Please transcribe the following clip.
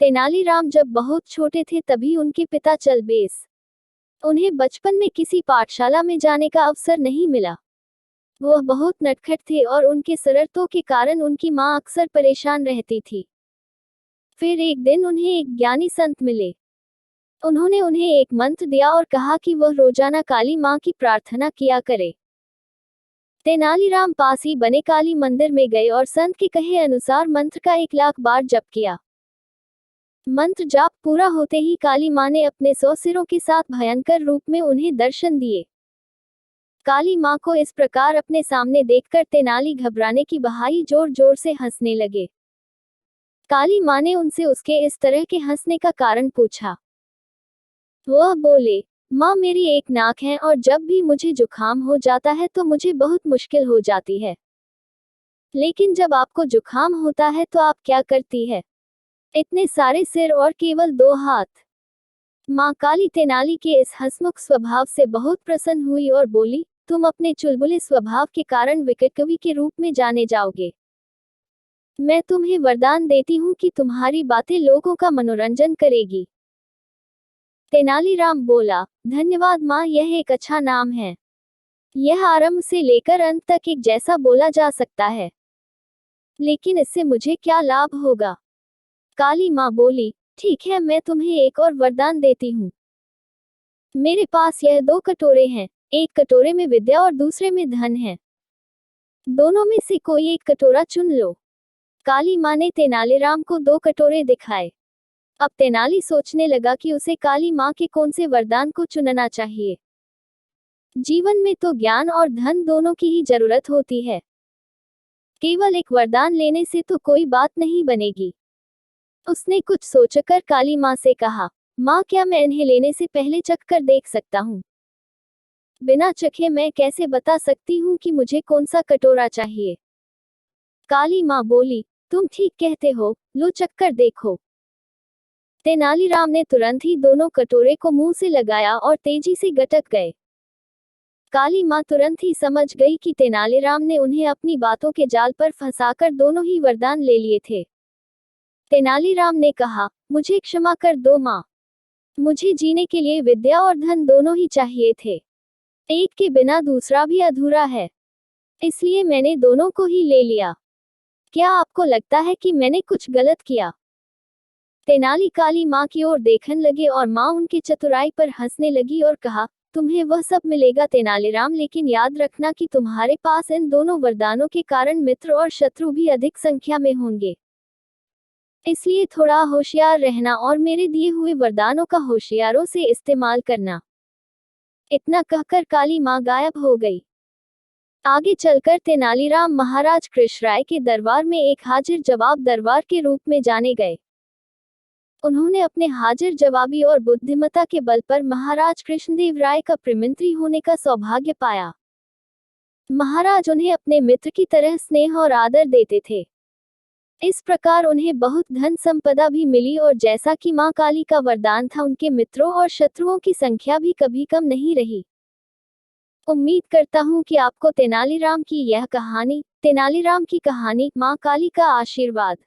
तेनालीराम जब बहुत छोटे थे तभी उनके पिता चल बेस। उन्हें बचपन में किसी पाठशाला में जाने का अवसर नहीं मिला। वह बहुत नटखट थे और उनके शरारतों के कारण उनकी मां अक्सर परेशान रहती थी। फिर एक दिन उन्हें एक ज्ञानी संत मिले। उन्होंने उन्हें एक मंत्र दिया और कहा कि वह रोजाना काली मां की प्रार्थना किया करे। तेनालीराम पास ही बने काली मंदिर में गए और संत के कहे अनुसार मंत्र का 1,00,000 बार जप किया। मंत्र जाप पूरा होते ही काली मां ने अपने 100 सिरों के साथ भयंकर रूप में उन्हें दर्शन दिए। काली मां को इस प्रकार अपने सामने देखकर तेनाली घबराने की बहाई जोर जोर से हंसने लगे। काली मां ने उनसे उसके इस तरह के हंसने का कारण पूछा। वह बोले, मां मेरी एक नाक है और जब भी मुझे जुकाम हो जाता है तो मुझे बहुत मुश्किल हो जाती है। लेकिन जब आपको जुकाम होता है तो आप क्या करती है? इतने सारे सिर और केवल 2 हाथ। मां काली तेनाली के इस हंसमुख स्वभाव से बहुत प्रसन्न हुई और बोली, तुम अपने चुलबुले स्वभाव के कारण विकट कवि के रूप में जाने जाओगे। मैं तुम्हें वरदान देती हूँ कि तुम्हारी बातें लोगों का मनोरंजन करेगी। तेनालीराम बोला, धन्यवाद माँ, यह एक अच्छा नाम है। यह आरंभ से लेकर अंत तक एक जैसा बोला जा सकता है। लेकिन इससे मुझे क्या लाभ होगा? काली माँ बोली, ठीक है, मैं तुम्हें एक और वरदान देती हूँ। मेरे पास यह 2 कटोरे हैं, एक कटोरे में विद्या और दूसरे में धन है। दोनों में से कोई एक कटोरा चुन लो। काली माँ ने तेनालीराम को 2 कटोरे दिखाए। अब तेनाली सोचने लगा कि उसे काली माँ के कौन से वरदान को चुनना चाहिए। जीवन में तो ज्ञान और धन दोनों की ही जरूरत होती है। केवल एक वरदान लेने से तो कोई बात नहीं बनेगी। उसने कुछ सोचकर काली माँ से कहा, माँ क्या मैं इन्हें लेने से पहले चख कर देख सकता हूँ? बिना चखे मैं कैसे बता सकती हूँ कि मुझे कौन सा कटोरा चाहिए? काली माँ बोली, तुम ठीक कहते हो, लो चख कर देखो। तेनालीराम ने तुरंत ही दोनों कटोरे को मुंह से लगाया और तेजी से गटक गए। काली माँ तुरंत ही समझ गई कि तेनालीराम ने उन्हें अपनी बातों के जाल पर फंसाकर दोनों ही वरदान ले लिए थे। तेनालीराम ने कहा, मुझे क्षमा कर दो माँ। मुझे जीने के लिए विद्या और धन दोनों ही चाहिए थे। एक के बिना दूसरा भी अधूरा है। इसलिए मैंने दोनों को ही ले लिया। क्या आपको लगता है कि मैंने कुछ गलत किया? तेनाली काली माँ की ओर देखने लगे और माँ उनकी चतुराई पर हंसने लगी और कहा, तुम्हें वह सब मिलेगा तेनालीराम, लेकिन याद रखना कि तुम्हारे पास इन दोनों वरदानों के कारण मित्र और शत्रु भी अधिक संख्या में होंगे। इसलिए थोड़ा होशियार रहना और मेरे दिए हुए वरदानों का होशियारों से इस्तेमाल करना। इतना कहकर काली माँ गायब हो गई। आगे चलकर तेनालीराम महाराज कृष्णराय के दरबार में एक हाजिर जवाब दरबार के रूप में जाने गए। उन्होंने अपने हाजिर जवाबी और बुद्धिमत्ता के बल पर महाराज कृष्णदेव राय का प्रेममंत्री होने का सौभाग्य पाया। महाराज उन्हें अपने मित्र की तरह स्नेह और आदर देते थे। इस प्रकार उन्हें बहुत धन संपदा भी मिली और जैसा कि मां काली का वरदान था, उनके मित्रों और शत्रुओं की संख्या भी कभी कम नहीं रही। उम्मीद करता हूँ कि आपको तेनालीराम की कहानी मां काली का आशीर्वाद